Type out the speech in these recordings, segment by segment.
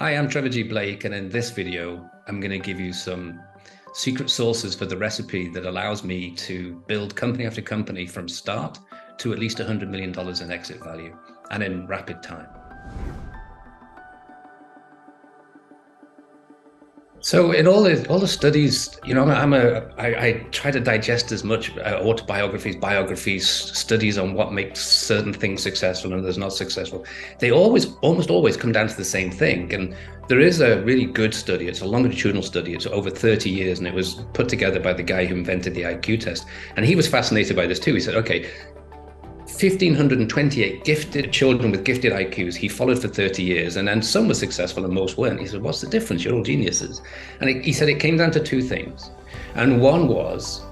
Hi, I'm Trevor G Blake, and in this video, I'm going to give you some secret sources for the recipe that allows me to build company after company from start to at least $100 million in exit value and in rapid time. So in all the studies, I try to digest as much autobiographies, biographies, studies on what makes certain things successful and others not successful. They almost always come down to the same thing. And there is a really good study. It's a longitudinal study. It's over 30 years, and it was put together by the guy who invented the IQ test. And he was fascinated by this too. He said, okay, 1,528 gifted children with gifted IQs he followed for 30 years, and then some were successful and most weren't. He said, what's the difference? You're all geniuses. And he said it came down to two things. And one was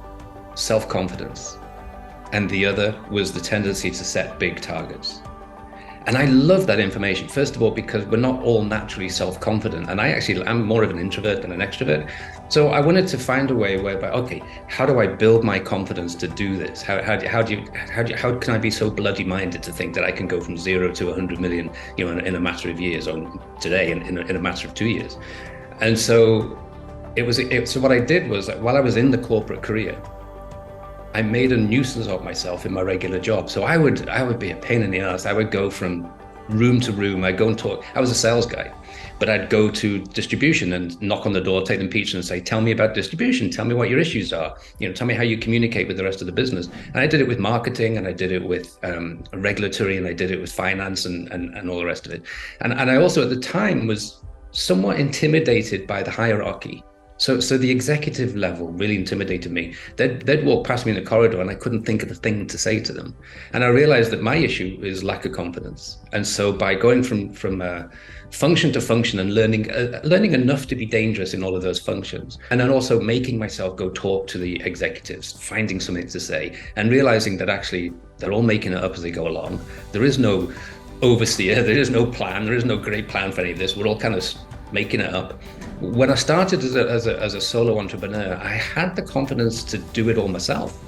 self-confidence, and the other was the tendency to set big targets. And I love that information, first of all, because we're not all naturally self-confident. And I'm more of an introvert than an extrovert. So I wanted to find a way whereby, okay, how do I build my confidence to do this? How can I be so bloody minded to think that I can go from 0 to 100 million, in a matter of years, or today in a matter of 2 years? And so so what I did was, while I was in the corporate career, I made a nuisance of myself in my regular job. So I would be a pain in the ass. I would go from room to room. I'd go and talk. I was a sales guy, but I'd go to distribution and knock on the door, take them pizza and say, tell me about distribution. Tell me what your issues are. Tell me how you communicate with the rest of the business. And I did it with marketing, and I did it with regulatory, and I did it with finance and all the rest of it. And I also at the time was somewhat intimidated by the hierarchy. So the executive level really intimidated me. They'd walk past me in the corridor and I couldn't think of a thing to say to them. And I realized that my issue is lack of confidence. And so by going from function to function and learning enough to be dangerous in all of those functions, and then also making myself go talk to the executives, finding something to say, and realizing that actually they're all making it up as they go along. There is no overseer, there is no plan, there is no great plan for any of this. We're all kind of making it up. When I started as a solo entrepreneur, I had the confidence to do it all myself,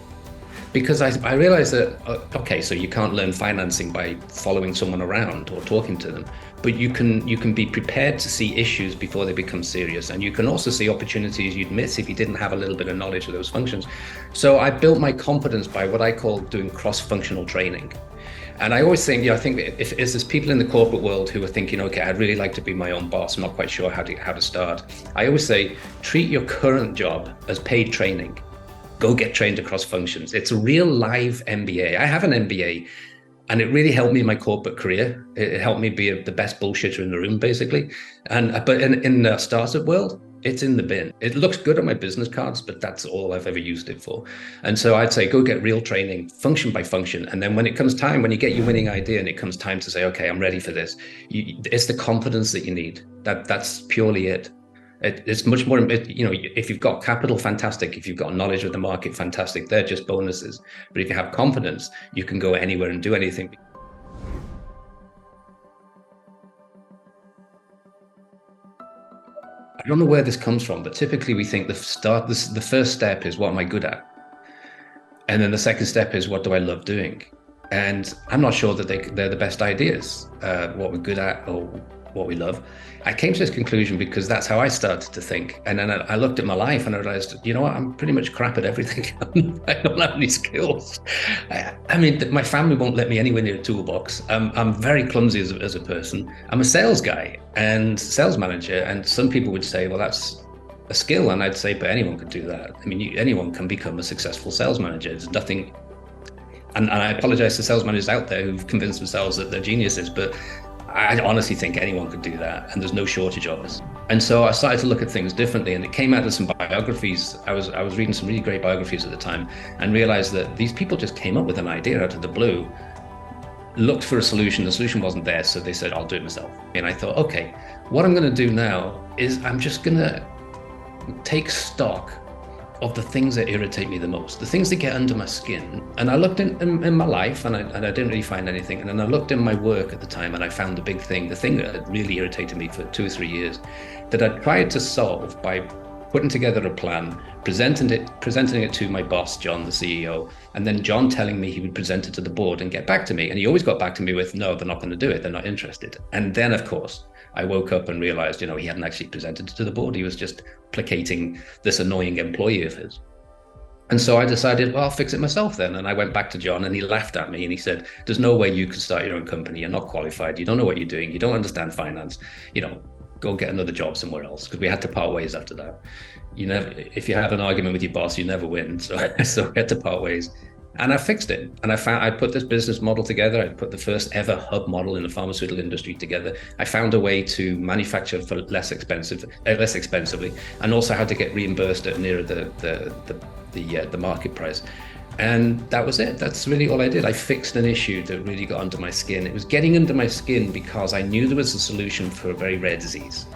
because I realized that, okay, so you can't learn financing by following someone around or talking to them, but you can be prepared to see issues before they become serious. And you can also see opportunities you'd miss if you didn't have a little bit of knowledge of those functions. So I built my confidence by what I call doing cross-functional training. And I always think, I think if there's people in the corporate world who are thinking, okay, I'd really like to be my own boss, I'm not quite sure how to start. I always say, treat your current job as paid training. Go get trained across functions. It's a real live MBA. I have an MBA, and it really helped me in my corporate career. It helped me be the best bullshitter in the room, basically. But in the startup world, it's in the bin. It looks good on my business cards, but that's all I've ever used it for. And so I'd say, go get real training, function by function. And then when it comes time, when you get your winning idea and it comes time to say, okay, I'm ready for this, it's the confidence that you need. That's purely it. It's much more, if you've got capital, fantastic. If you've got knowledge of the market, fantastic. They're just bonuses. But if you have confidence, you can go anywhere and do anything. I don't know where this comes from, but typically we think the first step is, what am I good at? And then the second step is, what do I love doing? And I'm not sure that they're the best ideas, what we're good at or what we love. I came to this conclusion because that's how I started to think. And then I looked at my life and I realized, I'm pretty much crap at everything. I don't have any skills. I mean, my family won't let me anywhere near a toolbox. I'm very clumsy as a person. I'm a sales guy and sales manager. And some people would say, well, that's a skill. And I'd say, but anyone could do that. I mean, anyone can become a successful sales manager. There's nothing. And I apologize to sales managers out there who've convinced themselves that they're geniuses, but I honestly think anyone could do that, and there's no shortage of us. And so I started to look at things differently, and it came out of some biographies. I was reading some really great biographies at the time, and realized that these people just came up with an idea out of the blue, looked for a solution. The solution wasn't there, so they said, I'll do it myself. And I thought, okay, what I'm going to do now is I'm just going to take stock of the things that irritate me the most, the things that get under my skin. And I looked in my life and I didn't really find anything. And then I looked in my work at the time and I found the big thing, the thing that had really irritated me for 2 or 3 years, that I tried to solve by putting together a plan, presenting it to my boss, John, the CEO, and then John telling me he would present it to the board and get back to me. And he always got back to me with, no, they're not going to do it. They're not interested. And then, of course, I woke up and realized, he hadn't actually presented it to the board. He was just placating this annoying employee of his. And so I decided, well, I'll fix it myself then. And I went back to John and he laughed at me and he said, there's no way you can start your own company. You're not qualified. You don't know what you're doing. You don't understand finance. Go get another job somewhere else. Because we had to part ways after that. If you have an argument with your boss, you never win. So we had to part ways. And I fixed it. And I put this business model together. I put the first ever hub model in the pharmaceutical industry together. I found a way to manufacture for less expensively, and also how to get reimbursed at nearer the market price. And that was it. That's really all I did. I fixed an issue that really got under my skin. It was getting under my skin because I knew there was a solution for a very rare disease.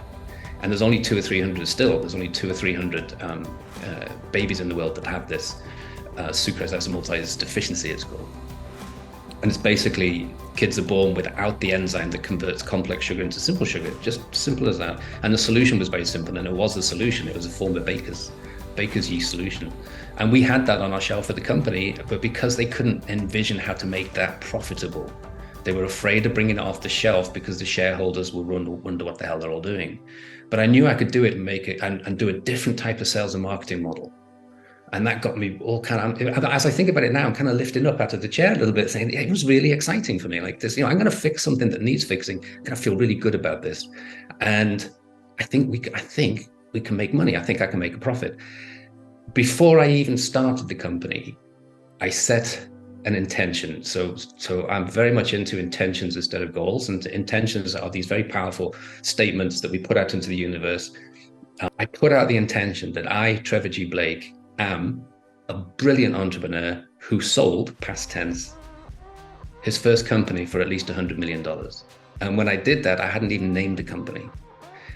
And there's only 200 or 300 still. There's only 200 or 300 babies in the world that have this sucrase isomaltase deficiency, it's called. And it's basically kids are born without the enzyme that converts complex sugar into simple sugar, just simple as that. And the solution was very simple, and it was a solution. It was a form of baker's yeast solution. And we had that on our shelf at the company, but because they couldn't envision how to make that profitable, they were afraid of bringing it off the shelf because the shareholders will wonder what the hell they're all doing. But I knew I could do it and make it and do a different type of sales and marketing model. And that got me all kind of, as I think about it now, I'm kind of lifting up out of the chair a little bit, saying, yeah, it was really exciting for me. Like this, I'm going to fix something that needs fixing. I'm going to feel really good about this. And I think we can make money. I think I can make a profit. Before I even started the company, I set an intention. So I'm very much into intentions instead of goals. And intentions are these very powerful statements that we put out into the universe. I put out the intention that I, Trevor G Blake, am a brilliant entrepreneur who sold, past tense, his first company for at least $100 million. And when I did that, I hadn't even named the company.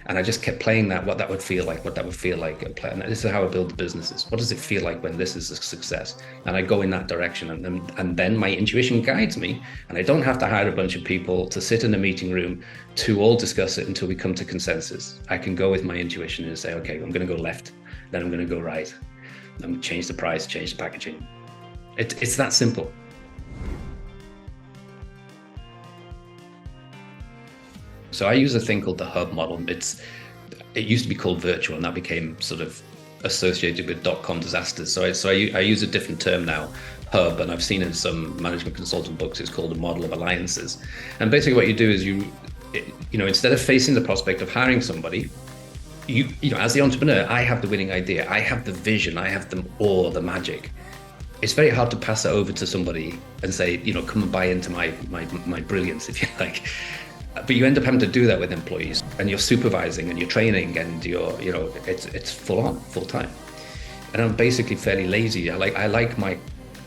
And I just kept playing what that would feel like. And this is how I build the businesses. What does it feel like when this is a success? And I go in that direction. And then my intuition guides me. And I don't have to hire a bunch of people to sit in a meeting room to all discuss it until we come to consensus. I can go with my intuition and say, okay, I'm going to go left, then I'm going to go right. I'm going to change the price, change the packaging. It's that simple. So I use a thing called the hub model. It used to be called virtual, and that became sort of associated with .com disasters. So I use a different term now, hub, and I've seen in some management consultant books, it's called a model of alliances. And basically what you do is instead of facing the prospect of hiring somebody, as the entrepreneur, I have the winning idea, I have the vision, I have the magic. It's very hard to pass it over to somebody and say, come and buy into my brilliance, if you like. But you end up having to do that with employees, and you're supervising and you're training, and it's full time. And I'm basically fairly lazy. I like my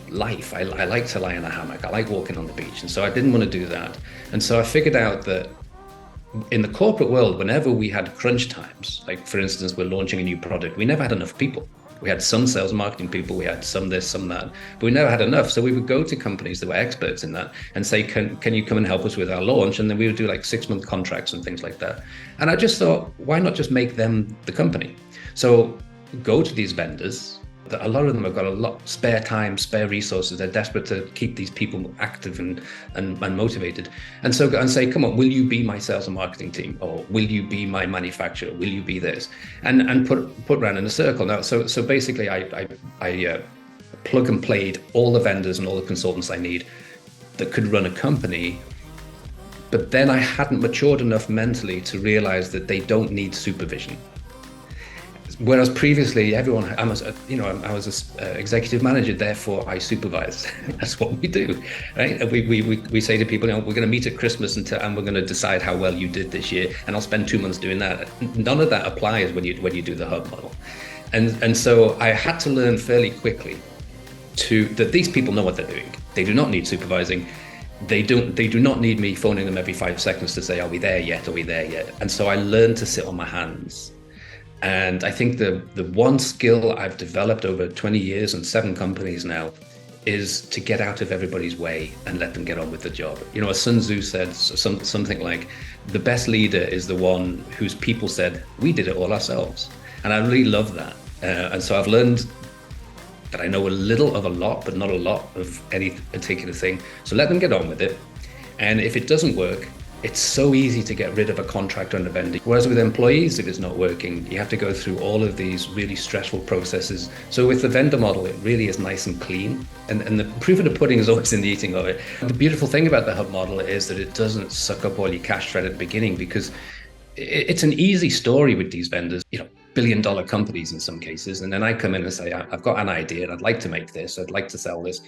life. I like to lie in a hammock. I like walking on the beach. And so I didn't want to do that. And so I figured out that in the corporate world, whenever we had crunch times, like for instance, we're launching a new product, we never had enough people. We had some sales marketing people, we had some this, some that, but we never had enough. So we would go to companies that were experts in that and say, can you come and help us with our launch? And then we would do like 6-month contracts and things like that. And I just thought, why not just make them the company? So go to these vendors. A lot of them have got a lot spare time, spare resources. They're desperate to keep these people active and motivated. And so go and say, come on, will you be my sales and marketing team? Or will you be my manufacturer? Will you be this? And put around in a circle. Now, so basically I plug and played all the vendors and all the consultants I need that could run a company. But then I hadn't matured enough mentally to realize that they don't need supervision. Whereas previously, I was an executive manager, therefore I supervise. That's what we do, right? We say to people, we're going to meet at Christmas and we're going to decide how well you did this year, and I'll spend 2 months doing that. None of that applies when you do the hub model, and so I had to learn fairly quickly that these people know what they're doing. They do not need supervising. They do not need me phoning them every 5 seconds to say, are we there yet? Are we there yet? And so I learned to sit on my hands. And I think the one skill I've developed over 20 years and 7 companies now is to get out of everybody's way and let them get on with the job. As Sun Tzu said something like, the best leader is the one whose people said, we did it all ourselves. And I really love that. And so I've learned that I know a little of a lot, but not a lot of any particular thing. So let them get on with it. And if it doesn't work, it's so easy to get rid of a contractor and a vendor. Whereas with employees, if it's not working, you have to go through all of these really stressful processes. So with the vendor model, it really is nice and clean. And the proof of the pudding is always in the eating of it. The beautiful thing about the hub model is that it doesn't suck up all your cash right at the beginning, because it's an easy story with these vendors, billion-dollar companies in some cases. And then I come in and say, I've got an idea and I'd like to make this, I'd like to sell this.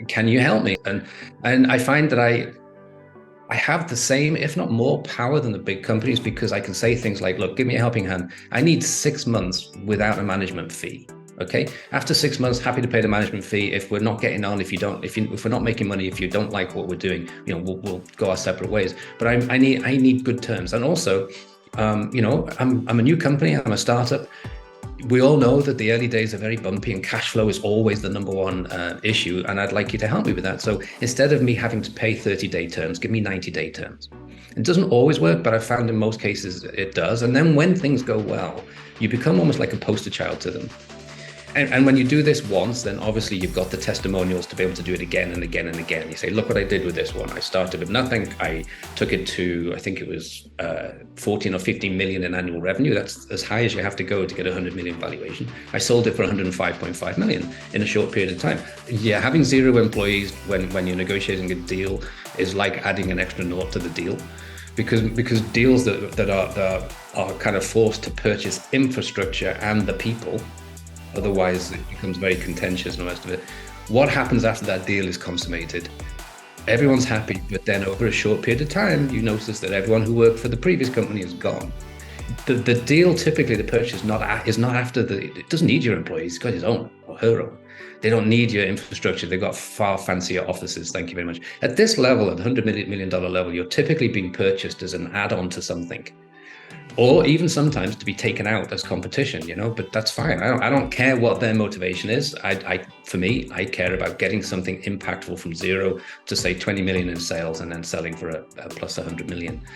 Can you help me? And I find that I have the same, if not more, power than the big companies, because I can say things like, look, give me a helping hand. I need 6 months without a management fee. Okay. After 6 months, happy to pay the management fee. If we're not getting on, if we're not making money, if you don't like what we're doing, we'll go our separate ways. But I need good terms. And also, I'm a new company. I'm a startup. We all know that the early days are very bumpy and cash flow is always the number one issue. And I'd like you to help me with that. So instead of me having to pay 30-day terms, give me 90-day terms. It doesn't always work, but I've found in most cases it does. And then when things go well, you become almost like a poster child to them. And when you do this once, then obviously you've got the testimonials to be able to do it again and again and again. You say, look what I did with this one. I started with nothing. I took it to, I think it was 14 or 15 million in annual revenue. That's as high as you have to go to get a 100 million valuation. I sold it for 105.5 million in a short period of time. Yeah, having 0 employees when you're negotiating a deal is like adding an extra naught to the deal. Because deals that are kind of forced to purchase infrastructure and the people, otherwise it becomes very contentious and the rest of it. What happens after that deal is consummated? Everyone's happy, but then over a short period of time, you notice that everyone who worked for the previous company is gone. The deal, typically the purchase is not after it doesn't need your employees, it's got his own or her own. They don't need your infrastructure. They've got far fancier offices. Thank you very much. At this level, at the $100 million level, you're typically being purchased as an add-on to something, or even sometimes to be taken out as competition, but that's fine. I don't care what their motivation is. For me, I care about getting something impactful from 0 to say 20 million in sales and then selling for a plus 100 million.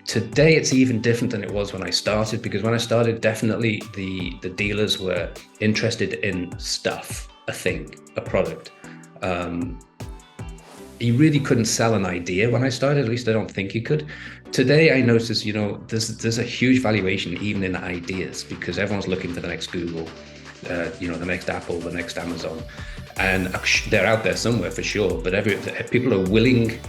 Today, it's even different than it was when I started, because when I started, definitely the dealers were interested in stuff, a thing, a product. You really couldn't sell an idea when I started, at least I don't think you could. Today, I notice, there's a huge valuation even in ideas, because everyone's looking for the next Google, the next Apple, the next Amazon, and they're out there somewhere for sure. But people are willing,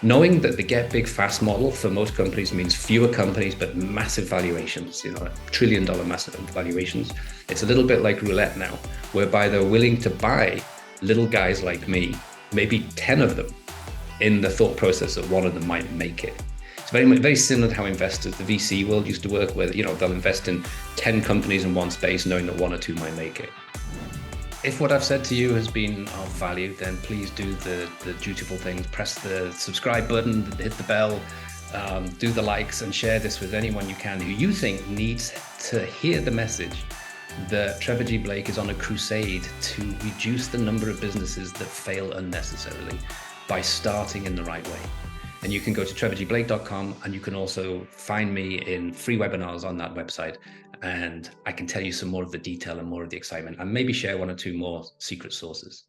knowing that the get big fast model for most companies means fewer companies, but massive valuations, $1 trillion massive valuations. It's a little bit like roulette now, whereby they're willing to buy little guys like me, maybe 10 of them, in the thought process that one of them might make it. It's very similar to how investors, the VC world used to work, where they'll invest in 10 companies in one space, knowing that 1 or 2 might make it. If what I've said to you has been of value, then please do the dutiful things. Press the subscribe button, hit the bell, do the likes, and share this with anyone you can who you think needs to hear the message that Trevor G Blake is on a crusade to reduce the number of businesses that fail unnecessarily by starting in the right way. And you can go to trevorgblake.com, and you can also find me in free webinars on that website. And I can tell you some more of the detail and more of the excitement, and maybe share 1 or 2 more secret sources.